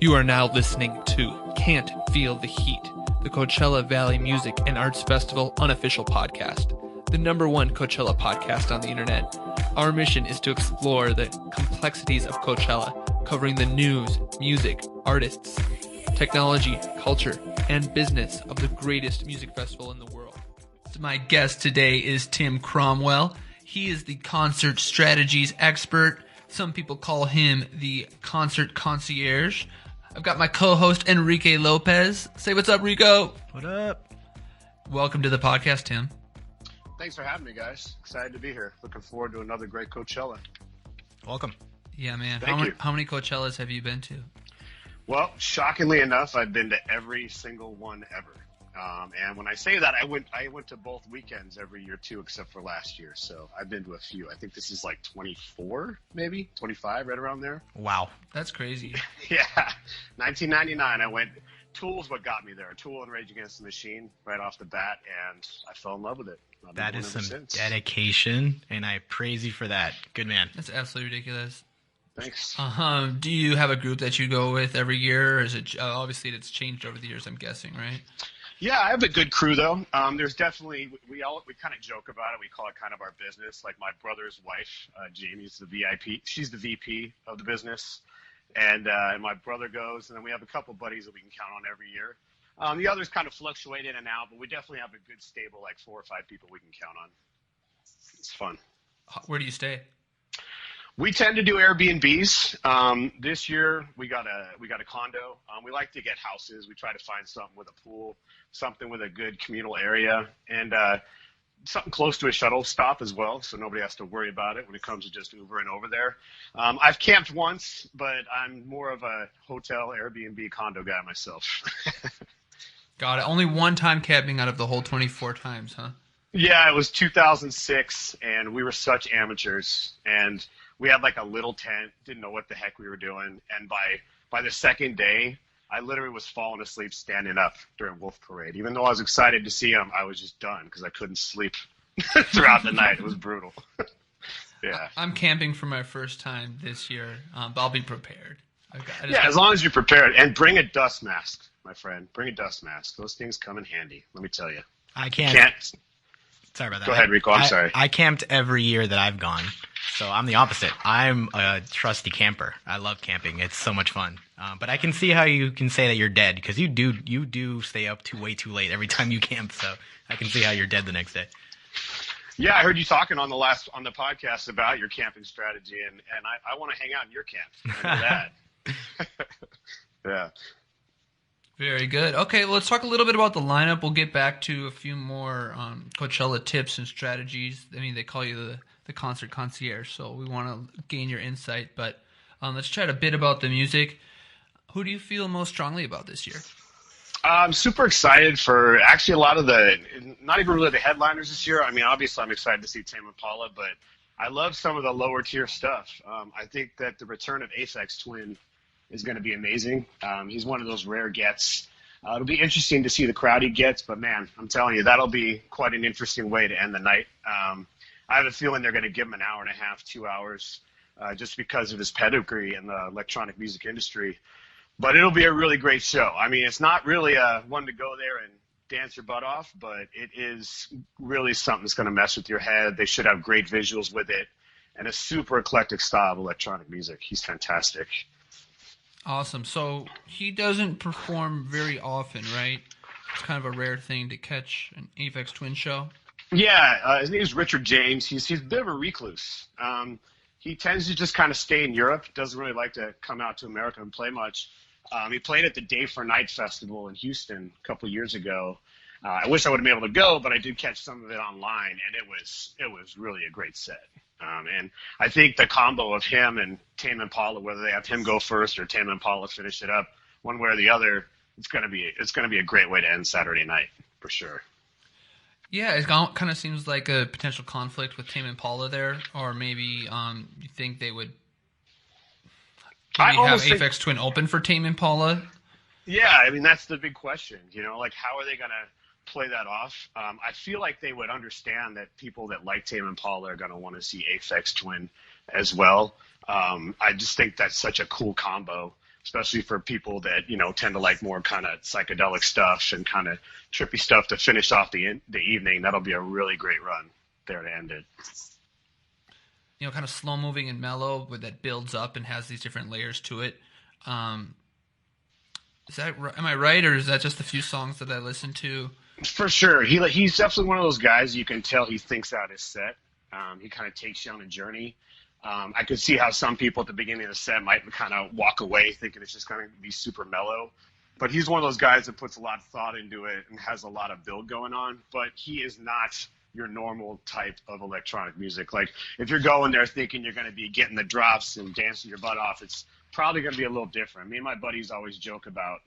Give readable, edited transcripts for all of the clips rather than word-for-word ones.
You are now listening to Can't Feel the Heat, the Coachella Valley Music and Arts Festival unofficial podcast, the #1 Coachella podcast on the internet. Our mission is to explore the complexities of Coachella, covering the news, music, artists, technology, culture, and business of the greatest music festival in the world. My guest today is Tim Cromwell. He is the concert strategies expert. Some people call him the concert concierge. I've got my co-host, Enrique Lopez. Say what's up, Rico. What up? Welcome to the podcast, Tim. Thanks for having me, guys. Excited to be here. Looking forward to another great Coachella. Welcome. Yeah, man. Thank you. How many Coachellas have you been to? Well, shockingly enough, I've been to every single one ever. And when I say that, I went to both weekends every year too, except for last year. So I've been to a few. I think this is like 24, maybe 25, right around there. Wow, that's crazy. Yeah, 1999. I went. Tool's what got me there. Tool and Rage Against the Machine right off the bat, and I fell in love with it. That is some dedication, and I praise you for that. Good man. That's absolutely ridiculous. Thanks. Do you have a group that you go with every year, or is it obviously it's changed over the years? I'm guessing, right? Yeah, I have a good crew though. There's definitely we kind of joke about it. We call it kind of our business. Like my brother's wife, Jamie's the VIP. She's the VP of the business, and my brother goes, and then we have a couple buddies that we can count on every year. The others kind of fluctuate in and out, but we definitely have a good stable, like 4 or 5 people we can count on. It's fun. Where do you stay? We tend to do Airbnbs. This year we got a condo. We like to get houses. We try to find something with a pool, something with a good communal area, and something close to a shuttle stop as well, so nobody has to worry about it when it comes to just Ubering over there. I've camped once, but I'm more of a hotel, Airbnb, condo guy myself. Got it. Only one time camping out of the whole 24 times, huh? Yeah, it was 2006, and we were such amateurs, and we had like a little tent, didn't know what the heck we were doing, and by the second day, I literally was falling asleep standing up during Wolf Parade. Even though I was excited to see him, I was just done because I couldn't sleep throughout the night. It was brutal. Yeah. I'm camping for my first time this year, but I'll be prepared. As long as you're prepared. And bring a dust mask, my friend. Bring a dust mask. Those things come in handy, let me tell you. I can't. Sorry about that. Go ahead, Rico. I'm sorry. I camped every year that I've gone, so I'm the opposite. I'm a trusty camper. I love camping. It's so much fun. But I can see how you can say that you're dead, because you do stay up way too late every time you camp. So I can see how you're dead the next day. Yeah, I heard you talking on the podcast about your camping strategy, and I want to hang out in your camp. I know that. Yeah. Very good. Okay, well, let's talk a little bit about the lineup. We'll get back to a few more Coachella tips and strategies. I mean, they call you the concert concierge, so we want to gain your insight. But let's chat a bit about the music. Who do you feel most strongly about this year? I'm super excited for actually a lot of not even really the headliners this year. I mean, obviously I'm excited to see Tame Impala, but I love some of the lower tier stuff. I think that the return of Defects Twin is going to be amazing. He's one of those rare gets. It'll be interesting to see the crowd he gets, but man, I'm telling you, that'll be quite an interesting way to end the night. I have a feeling they're going to give him an hour and a half, 2 hours, just because of his pedigree in the electronic music industry. But it'll be a really great show. I mean, it's not really one to go there and dance your butt off, but it is really something that's going to mess with your head. They should have great visuals with it, and a super eclectic style of electronic music. He's fantastic. Awesome. So he doesn't perform very often, right? It's kind of a rare thing to catch an Aphex Twin show. Yeah, his name is Richard James. He's a bit of a recluse. He tends to just kind of stay in Europe. Doesn't really like to come out to America and play much. He played at the Day for Night Festival in Houston a couple of years ago. I wish I would have been able to go, but I did catch some of it online, and it was really a great set. And I think the combo of him and Tame Impala, whether they have him go first or Tame Impala finish it up, one way or the other, it's gonna be a great way to end Saturday night for sure. Yeah, it kind of seems like a potential conflict with Tame Impala there, or maybe you think they would have Aphex Twin open for Tame Impala? Yeah, I mean that's the big question. You know, like how are they gonna play that off. I feel like they would understand that people that like Tame Impala are going to want to see Aphex Twin as well. I just think that's such a cool combo, especially for people that, tend to like more kind of psychedelic stuff and kind of trippy stuff to finish off the evening. That'll be a really great run there to end it. Kind of slow moving and mellow, but that builds up and has these different layers to it. Am I right, or is that just a few songs that I listened to? For sure. He's definitely one of those guys you can tell he thinks out his set. He kind of takes you on a journey. I could see how some people at the beginning of the set might kind of walk away thinking it's just going to be super mellow. But he's one of those guys that puts a lot of thought into it and has a lot of build going on. But he is not your normal type of electronic music. Like, if you're going there thinking you're going to be getting the drops and dancing your butt off, it's probably going to be a little different. Me and my buddies always joke about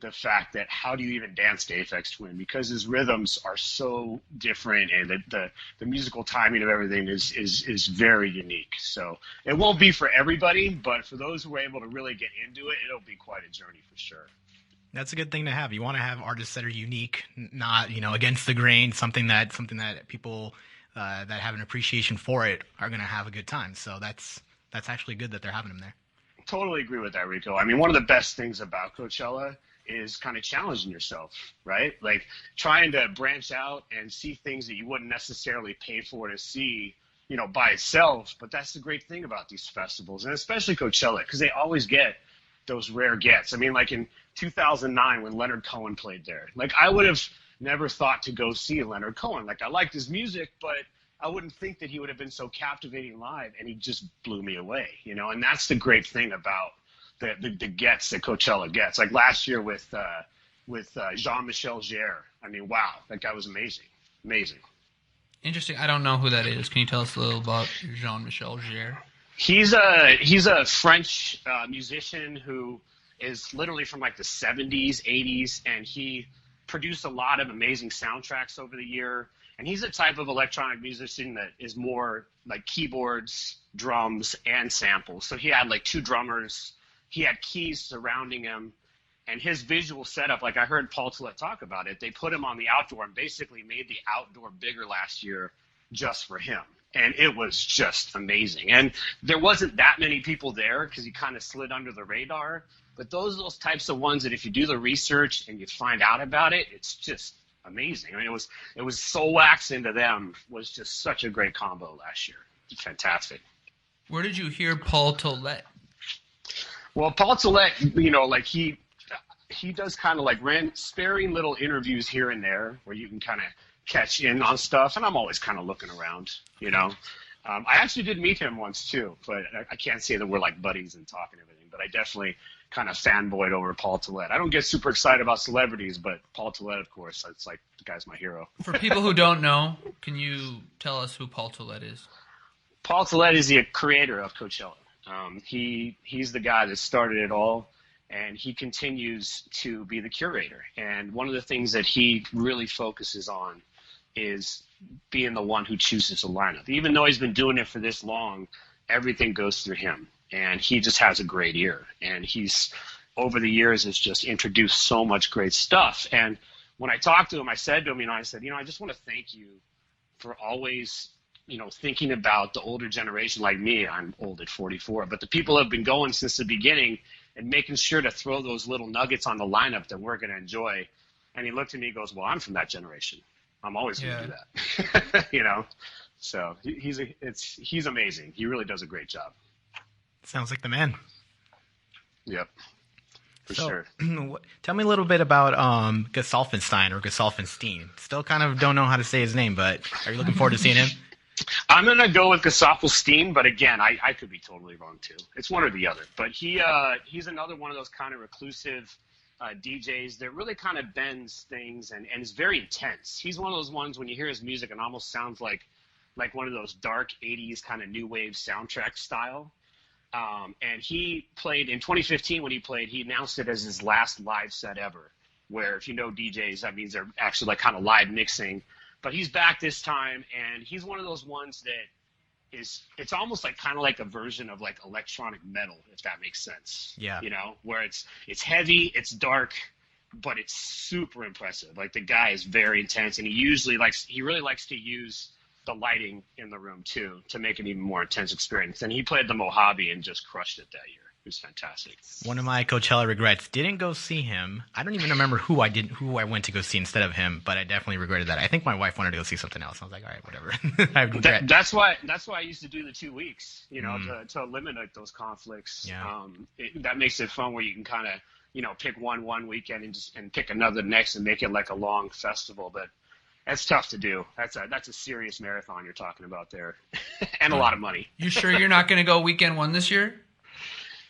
the fact that how do you even dance to Aphex Twin, because his rhythms are so different and the musical timing of everything is very unique. So it won't be for everybody, but for those who are able to really get into it, it'll be quite a journey for sure. That's a good thing to have. You want to have artists that are unique, not against the grain. Something that people that have an appreciation for it are going to have a good time. So that's actually good that they're having them there. Totally agree with that, Rico. I mean, one of the best things about Coachella is kind of challenging yourself, right? Like trying to branch out and see things that you wouldn't necessarily pay for to see, by itself. But that's the great thing about these festivals, and especially Coachella, because they always get those rare gets. I mean, like in 2009 when Leonard Cohen played there, like I would have never thought to go see Leonard Cohen. Like I liked his music, but I wouldn't think that he would have been so captivating live, and he just blew me away, and that's the great thing about the gets that Coachella gets. Like last year with Jean-Michel Jarre. I mean, wow, that guy was amazing. Interesting. I don't know who that is. Can you tell us a little about Jean-Michel Jarre? He's a French musician who is literally from like the 70s, 80s, and he produced a lot of amazing soundtracks over the year. And he's a type of electronic musician that is more like keyboards, drums, and samples. So he had like two drummers. He had keys surrounding him. And his visual setup, like I heard Paul Tollett talk about it, they put him on the outdoor and basically made the outdoor bigger last year just for him. And it was just amazing. And there wasn't that many people there because he kind of slid under the radar. But those types of ones that if you do the research and you find out about it, it's just amazing. I mean, it was Soul Wax into them was just such a great combo last year. Fantastic. Where did you hear Paul Tollett? Well, Paul Tollett, like he does kind of like sparing little interviews here and there where you can kind of catch in on stuff, and I'm always kind of looking around, I actually did meet him once too, but I can't say that we're like buddies and talking and everything, but I definitely kind of fanboyed over Paul Tollett. I don't get super excited about celebrities, but Paul Tollett, of course, it's like the guy's my hero. For people who don't know, can you tell us who Paul Tollett is? Paul Tollett is the creator of Coachella. He's the guy that started it all, and he continues to be the curator. And one of the things that he really focuses on is being the one who chooses the lineup. Even though he's been doing it for this long, everything goes through him, and he just has a great ear. And he's, over the years, has just introduced so much great stuff. And when I talked to him, I said to him, I said, I just want to thank you for always, thinking about the older generation like me. I'm old at 44, but the people have been going since the beginning and making sure to throw those little nuggets on the lineup that we're going to enjoy. And he looked at me and goes, well, I'm from that generation. I'm always going to do that. So he's amazing. He really does a great job. Sounds like the man. Yep. For sure. Tell me a little bit about Gessafelstein or Gessafelstein. Still kind of don't know how to say his name, but are you looking forward to seeing him? I'm going to go with Gessafelstein, but again, I could be totally wrong too. It's one or the other. But he's another one of those kind of reclusive DJs that really kind of bends things and is very intense. He's one of those ones when you hear his music, it almost sounds like one of those dark 80s kind of new wave soundtrack style. And he played in 2015 when he announced it as his last live set ever, where if you know DJs, that means they're actually like kind of live mixing. But he's back this time, and he's one of those ones that it's almost like kind of like a version of like electronic metal, if that makes sense. Yeah. Where it's heavy, it's dark, but it's super impressive. Like the guy is very intense, and he really likes to use the lighting in the room too to make an even more intense experience. And he played the Mojave and just crushed it that year. It was fantastic. One of my Coachella regrets, didn't go see him. I don't even remember who I went to go see instead of him, but I definitely regretted that. I think my wife wanted to go see something else. I was like, all right, whatever. I regret. That's why I used to do the 2 weeks, to eliminate those conflicts. Yeah. That makes it fun where you can kind of, pick one weekend and pick another next and make it like a long festival. But that's tough to do. That's a serious marathon you're talking about there, and a lot of money. You sure you're not going to go weekend one this year?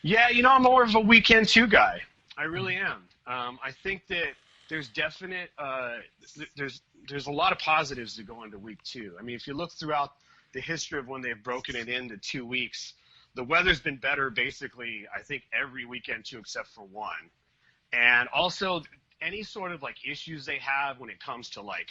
Yeah, I'm more of a weekend two guy. I really am. I think that there's definite there's a lot of positives to go into week two. I mean, if you look throughout the history of when they've broken it into 2 weeks, the weather's been better basically, I think, every weekend two except for one. And also any sort of like issues they have when it comes to like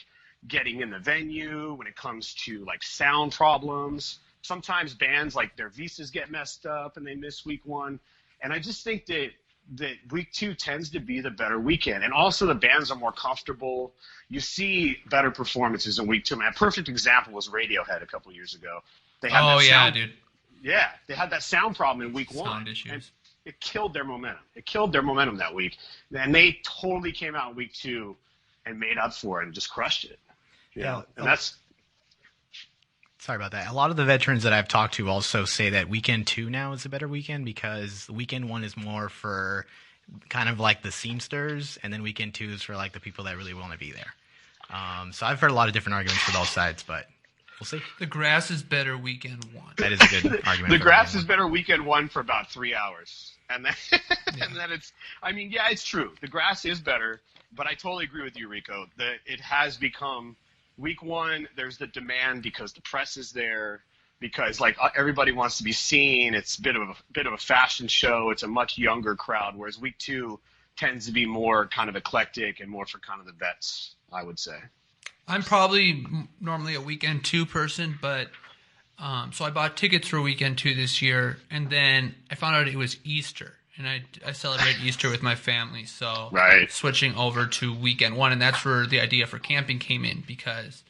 getting in the venue, when it comes to like sound problems. Sometimes bands, like their visas get messed up and they miss week one. And I just think that week two tends to be the better weekend. And also the bands are more comfortable. You see better performances in week two. A perfect example was Radiohead a couple years ago. They had dude. Yeah, they had that sound problem in week one. Sound issues. And it killed their momentum. It killed their momentum that week. And they totally came out in week two and made up for it and just crushed it. Yeah. And that's... Sorry about that. A lot of the veterans that I've talked to also say that weekend two now is a better weekend because weekend one is more for kind of like the seamsters, and then weekend two is for like the people that really want to be there. So I've heard a lot of different arguments for both sides, but we'll see. The grass is better weekend one. That is a good argument. The grass is better weekend one for about 3 hours. And then, and then it's true. The grass is better, but I totally agree with you, Rico, that it has become week one. There's the demand because the press is there, because like everybody wants to be seen. It's a bit of a fashion show. It's a much younger crowd, whereas week two tends to be more kind of eclectic and more for kind of the vets, I would say. I'm probably normally a weekend two person, but so I bought tickets for weekend two this year, and then I found out it was Easter, and I celebrate Easter with my family, so switching over to weekend one, and that's where the idea for camping came in, because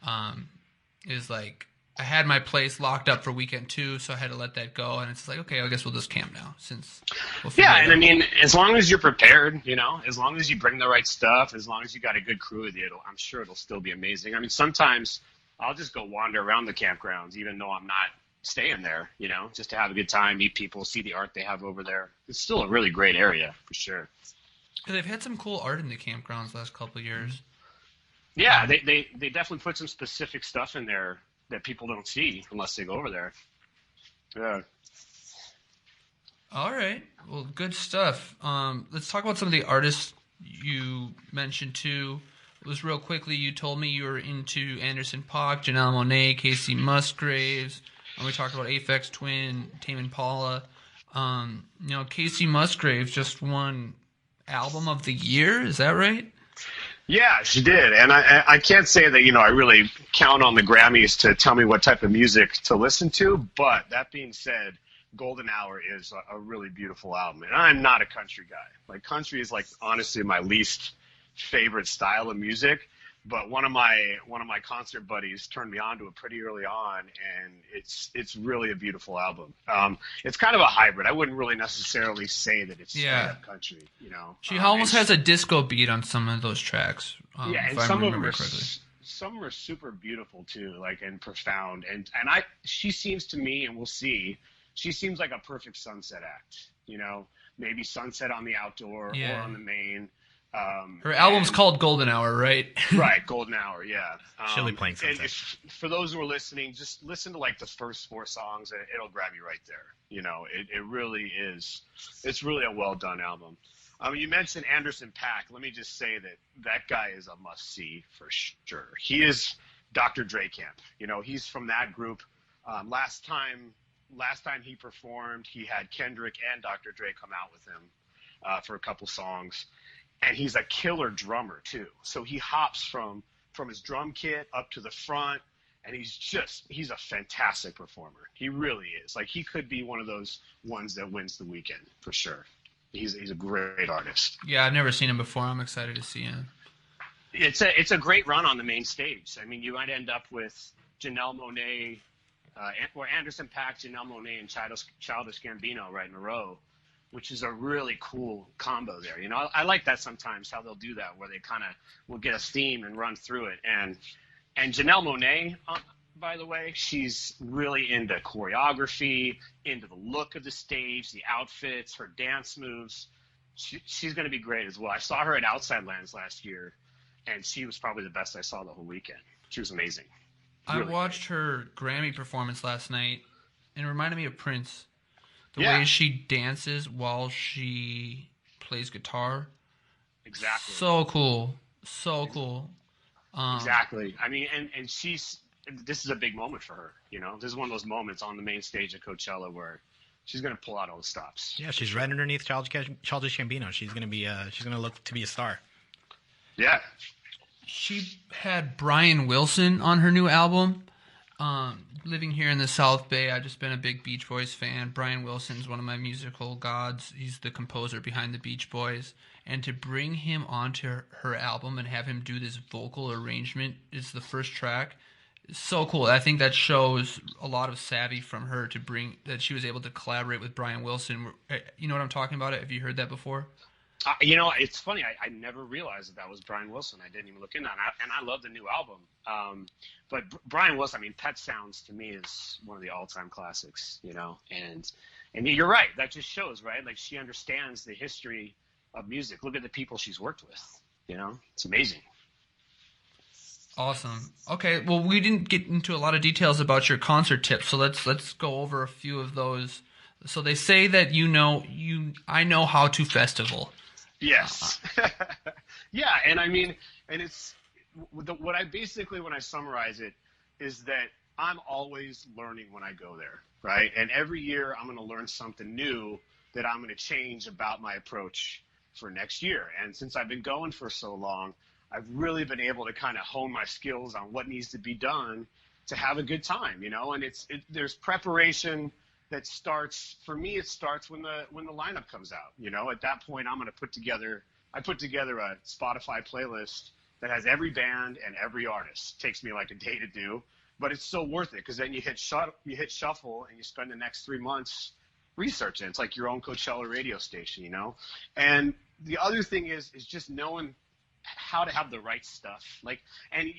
it was like I had my place locked up for weekend two, so I had to let that go, and it's like, okay, I guess we'll just camp now, since we'll figure it out. I mean, as long as you're prepared, as long as you bring the right stuff, as long as you got a good crew with you, I'm sure it'll still be amazing. I mean, sometimes I'll just go wander around the campgrounds, even though I'm not staying there, just to have a good time, meet people, see the art they have over there. It's still a really great area, for sure. Yeah, they've had some cool art in the campgrounds the last couple of years. Yeah, they definitely put some specific stuff in there that people don't see unless they go over there. Yeah. All right. Well, good stuff. Let's talk about some of the artists you mentioned, too. Was real quickly, you told me you were into Anderson .Paak, Janelle Monae, Kacey Musgraves, and we talked about Aphex Twin, Tame Impala. Kacey Musgraves just won Album of the Year. Is that right? Yeah, she did. And I can't say that, I really count on the Grammys to tell me what type of music to listen to. But that being said, Golden Hour is a really beautiful album. And I'm not a country guy. Like, country is, like, honestly my least favorite style of music, but one of my concert buddies turned me on to it pretty early on, and it's really a beautiful album. It's kind of a hybrid. I wouldn't really necessarily say that it's straight up country, She almost has a disco beat on some of those tracks. And some of them are super beautiful too, like, and profound. And she seems to me, and we'll see, she seems like a perfect sunset act. Maybe sunset on the outdoor or on the main. Her album's called Golden Hour, right? Right, Golden Hour, yeah. She'll be playing something. And for those who are listening, just listen to like the first 4 songs, and it'll grab you right there. It really is. It's really a well done album. You mentioned Anderson .Paak. Let me just say that guy is a must see for sure. He is Dr. Dre camp. He's from that group. Last time he performed, he had Kendrick and Dr. Dre come out with him for a couple songs. And he's a killer drummer too. So he hops from his drum kit up to the front, and he's a fantastic performer. He really is. Like, he could be one of those ones that wins the weekend for sure. He's a great artist. Yeah, I've never seen him before. I'm excited to see him. It's a great run on the main stage. I mean, you might end up with Janelle Monae, or Anderson .Paak, Janelle Monae, and Childish Gambino right in a row, which is a really cool combo there. You know, I like that sometimes, how they'll do that, where they kind of will get a theme and run through it. And Janelle Monae, by the way, she's really into choreography, into the look of the stage, the outfits, her dance moves. She's going to be great as well. I saw her at Outside Lands last year, and she was probably the best I saw the whole weekend. She was amazing. I watched her Grammy performance last night, and it reminded me of Prince. The Yeah. way she dances while she plays guitar. Exactly. So cool. So cool. Exactly. I mean, and this is a big moment for her. You know, this is one of those moments on the main stage at Coachella where she's going to pull out all the stops. Yeah, she's right underneath Childish Gambino. She's going to look to be a star. Yeah. She had Brian Wilson on her new album. Living here in the South Bay, I've just been a big Beach Boys fan. Brian Wilson's one of my musical gods. He's the composer behind the Beach Boys. And to bring him onto her album and have him do this vocal arrangement is the first track. It's so cool. I think that shows a lot of savvy from her to bring that she was able to collaborate with Brian Wilson. You know what I'm talking about? Have you heard that before? You know, it's funny. I never realized that was Brian Wilson. I didn't even look into that. And I love the new album. But Brian Wilson, I mean, Pet Sounds to me is one of the all-time classics, you know. And you're right. That just shows, right? Like, she understands the history of music. Look at the people she's worked with, you know. It's amazing. Awesome. Okay, well, we didn't get into a lot of details about your concert tips, so let's go over a few of those. So they say that I know how to festival. Yes. Yeah, and I mean, and it's what I basically, when I summarize it, is that I'm always learning when I go there, right? And every year I'm going to learn something new that I'm going to change about my approach for next year. And since I've been going for so long, I've really been able to kind of hone my skills on what needs to be done to have a good time, you know. And there's preparation that starts, for me, it starts when the lineup comes out. You know, at that point, I'm going to put together a Spotify playlist that has every band and every artist. It takes me like a day to do, but it's so worth it, because then you hit shuffle and you spend the next 3 months researching. It's like your own Coachella radio station, you know. And the other thing is just knowing how to have the right stuff. Like, and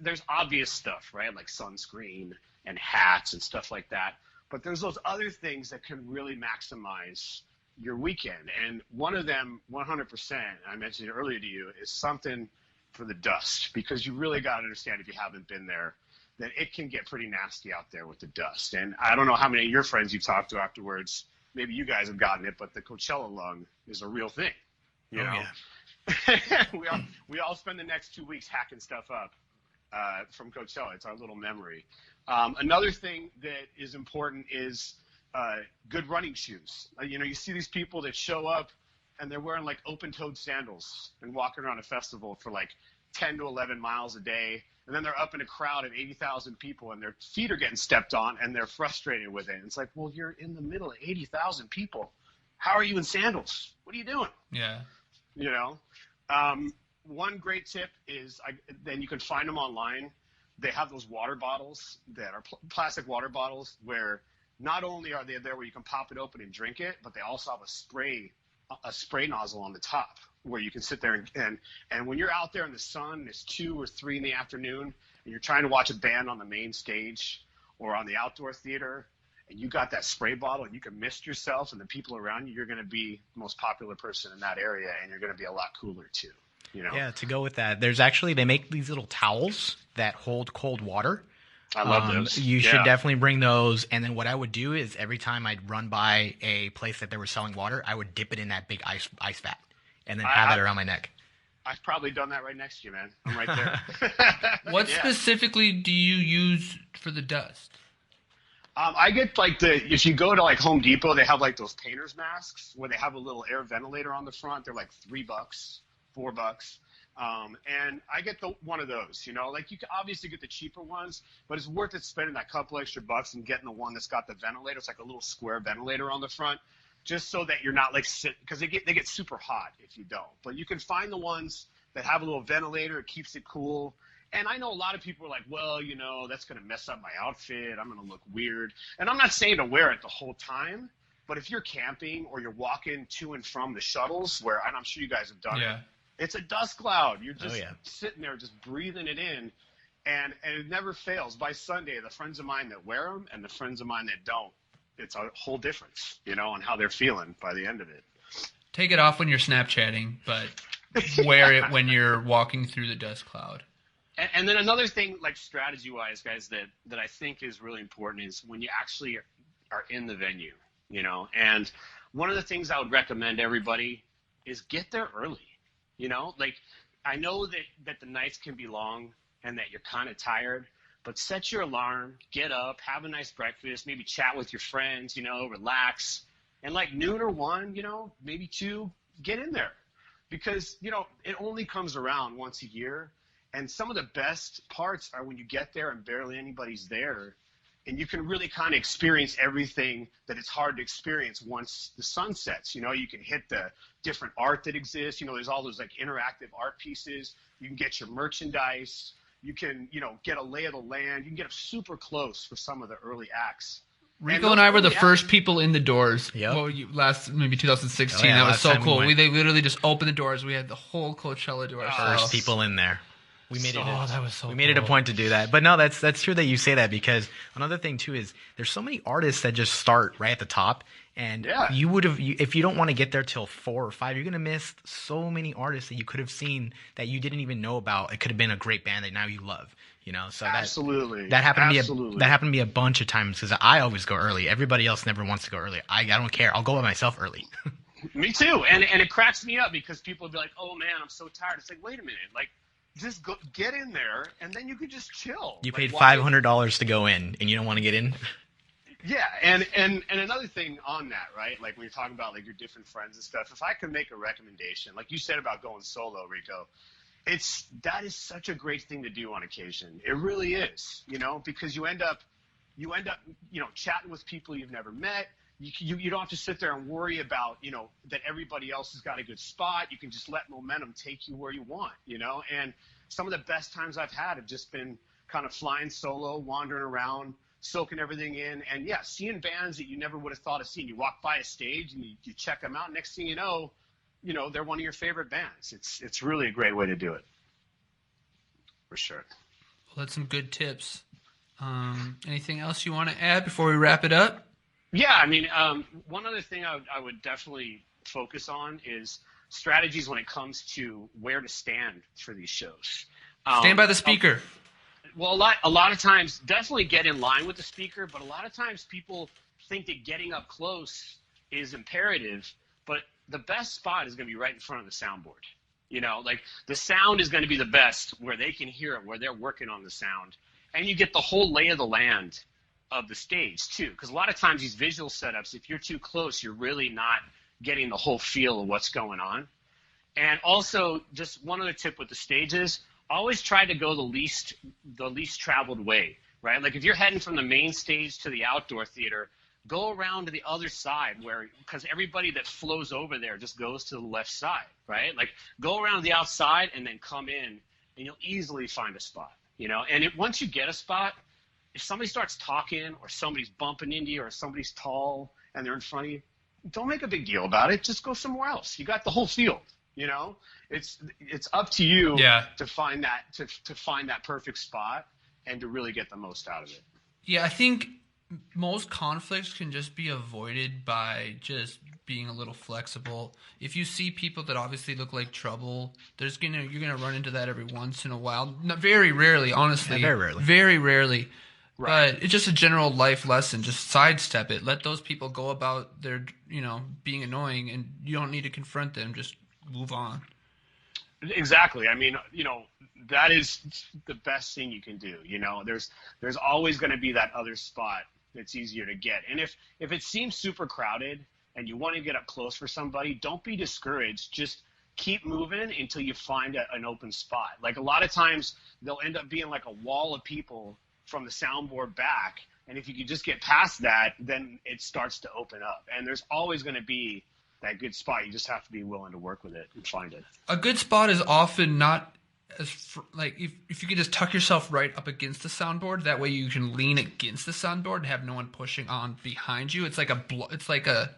there's obvious stuff, right? Like sunscreen and hats and stuff like that. But there's those other things that can really maximize your weekend. And one of them, 100%, I mentioned it earlier to you, is something for the dust. Because you really got to understand, if you haven't been there, that it can get pretty nasty out there with the dust. And I don't know how many of your friends you talked to afterwards. Maybe you guys have gotten it, but the Coachella lung is a real thing. You know? Yeah. we all spend the next 2 weeks hacking stuff up from Coachella. It's our little memory. Another thing that is important is good running shoes. You know, you see these people that show up and they're wearing like open-toed sandals and walking around a festival for like 10 to 11 miles a day. And then they're up in a crowd of 80,000 people and their feet are getting stepped on and they're frustrated with it. And it's like, well, you're in the middle of 80,000 people. How are you in sandals? What are you doing? Yeah. You know, one great tip is, then you can find them online. They have those water bottles that are plastic water bottles, where not only are they there where you can pop it open and drink it, but they also have a spray nozzle on the top where you can sit there and when you're out there in the sun, it's 2 or 3 in the afternoon, and you're trying to watch a band on the main stage or on the outdoor theater, and you got that spray bottle and you can mist yourself and the people around you, you're going to be the most popular person in that area, and you're going to be a lot cooler too. You know? Yeah, to go with that, they make these little towels that hold cold water. I love those. You should definitely bring those. And then what I would do is every time I'd run by a place that they were selling water, I would dip it in that big ice vat and then have it around my neck. I've probably done that right next to you, man. I'm right there. What specifically do you use for the dust? I get like if you go to like Home Depot, they have like those painter's masks where they have a little air ventilator on the front. They're like $3, $4. And I get one of those, you know, like you can obviously get the cheaper ones, but it's worth it spending that couple extra bucks and getting the one that's got the ventilator. It's like a little square ventilator on the front. just so that you're not like because they get super hot if you don't. But you can find the ones that have a little ventilator. It keeps it cool. And I know a lot of people are like, well, that's going to mess up my outfit. I'm going to look weird. And I'm not saying to wear it the whole time, but if you're camping or you're walking to and from the shuttles, and I'm sure you guys have done it, it's a dust cloud. You're just sitting there just breathing it in, and it never fails. By Sunday, the friends of mine that wear them and the friends of mine that don't, it's a whole difference, on how they're feeling by the end of it. Take it off when you're Snapchatting, but wear it when you're walking through the dust cloud. And then another thing, like strategy-wise, guys, that I think is really important is when you actually are in the venue, And one of the things I would recommend everybody is get there early, Like, I know that the nights can be long and that you're kind of tired, but set your alarm, get up, have a nice breakfast, maybe chat with your friends, relax. And like noon or 1, maybe 2, get in there. Because, it only comes around once a year. And some of the best parts are when you get there and barely anybody's there, and you can really kind of experience everything that it's hard to experience once the sun sets. You can hit the different art that exists. There's all those like interactive art pieces. You can get your merchandise. You can, get a lay of the land. You can get up super close for some of the early acts. Rico and I were the first people in the doors. Yep. Well, last maybe 2016. That was so cool. They literally just opened the doors. We had the whole Coachella to ourselves. First people in there. We made it a cool. point to do that. But no, that's true that you say that, because another thing too is there's so many artists that just start right at the top, and you would have if you don't want to get there till 4 or 5, you're gonna miss so many artists that you could have seen that you didn't even know about. It could have been a great band that now you love. So absolutely that happened to me a bunch of times, because I always go early. Everybody else never wants to go early. I don't care. I'll go by myself early. Me too. And it cracks me up because people will be like, "Oh man, I'm so tired." It's like, wait a minute, like. Just go get in there, and then you could just chill. You paid $500 to go in, and you don't want to get in? Yeah, and another thing on that, right? Like when you're talking about like your different friends and stuff, if I could make a recommendation, like you said about going solo, Rico, that is such a great thing to do on occasion. It really is, because you end up chatting with people you've never met. You don't have to sit there and worry about, that everybody else has got a good spot. You can just let momentum take you where you want, and some of the best times I've had have just been kind of flying solo, wandering around, soaking everything in, and seeing bands that you never would have thought of seeing. You walk by a stage and you check them out. Next thing you know, they're one of your favorite bands. It's really a great way to do it, for sure. Well, that's some good tips. Anything else you want to add before we wrap it up? Yeah, I mean, one other thing I would definitely focus on is strategies when it comes to where to stand for these shows. Stand by the speaker. Well, a lot of times, definitely get in line with the speaker, but a lot of times people think that getting up close is imperative, but the best spot is going to be right in front of the soundboard. Like the sound is going to be the best where they can hear it, where they're working on the sound, and you get the whole lay of the land of the stage too, because a lot of times these visual setups, if you're too close, you're really not getting the whole feel of what's going on. And also, just one other tip with the stages, always try to go the least traveled way, right? Like if you're heading from the main stage to the outdoor theater, go around to the other side, because everybody that flows over there just goes to the left side, right? Like go around the outside and then come in, and you'll easily find a spot, And once you get a spot, if somebody starts talking or somebody's bumping into you or somebody's tall and they're in front of you, don't make a big deal about it. Just go somewhere else. You got the whole field, It's up to you to find that perfect spot and to really get the most out of it. Yeah, I think most conflicts can just be avoided by just being a little flexible. If you see people that obviously look like trouble, you're gonna run into that every once in a while. Very rarely, honestly. Yeah, very rarely. Very rarely. Right. But it's just a general life lesson. Just sidestep it. Let those people go about their, being annoying, and you don't need to confront them. Just move on. Exactly. I mean, that is the best thing you can do. There's always going to be that other spot that's easier to get. And if it seems super crowded and you want to get up close for somebody, don't be discouraged. Just keep moving until you find an open spot. Like a lot of times there'll end up being like a wall of people from the soundboard back And if you can just get past that, then it starts to open up. And there's always going to be that good spot. You just have to be willing to work with it and find it. A good spot is often not like if you can just tuck yourself right up against the soundboard. That way you can lean against the soundboard and have no one pushing on behind you. It's like a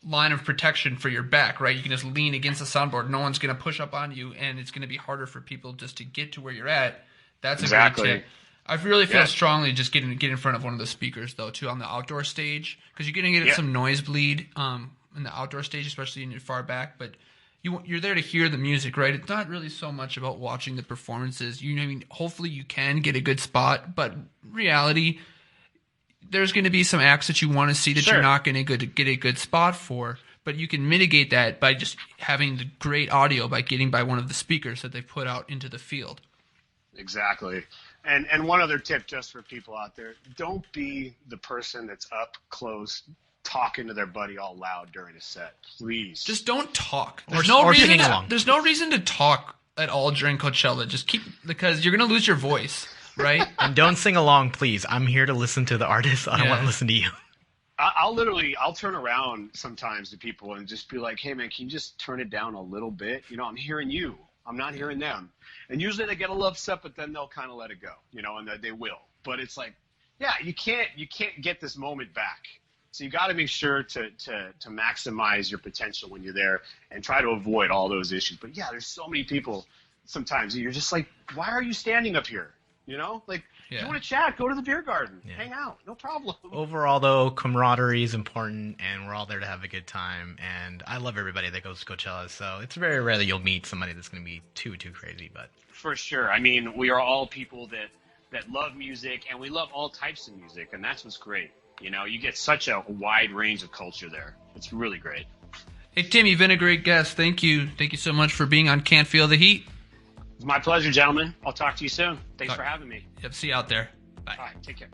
line of protection for your back, right? You can just lean against the soundboard. No one's going to push up on you, and it's going to be harder for people just to get to where you're at. That's a great tip. I really feel strongly just get in front of one of the speakers, though, too, on the outdoor stage, because you're going to get some noise bleed in the outdoor stage, especially in your far back. But you're there to hear the music, right? It's not really so much about watching the performances. Hopefully you can get a good spot, but reality, there's going to be some acts that you want to see that you're not going to get a good spot for. But you can mitigate that by just having the great audio by getting by one of the speakers that they put out into the field. Exactly. And one other tip just for people out there, don't be the person that's up close talking to their buddy all loud during a set. Please. Just don't talk. There's no reason to talk at all during Coachella. Just because you're going to lose your voice, right? And don't sing along, please. I'm here to listen to the artist. I don't want to listen to you. I'll turn around sometimes to people and just be like, hey, man, can you just turn it down a little bit? I'm hearing you. I'm not hearing them. And usually they get a little upset, but then they'll kind of let it go, and they will. But it's like, you can't get this moment back. So you got to make sure to maximize your potential when you're there and try to avoid all those issues. But there's so many people sometimes you're just like, why are you standing up here? If you want to chat, go to the beer garden, hang out, no problem. Overall, though, camaraderie is important, and we're all there to have a good time. And I love everybody that goes to Coachella, so it's very rare that you'll meet somebody that's going to be too crazy. But for sure, I mean, we are all people that love music, and we love all types of music, and that's what's great. You get such a wide range of culture there. It's really great. Hey, Tim, you've been a great guest. Thank you. Thank you so much for being on Can't Feel the Heat. It's my pleasure, gentlemen. I'll talk to you soon. Thanks for having me. Yep, see you out there. Bye. All right, take care.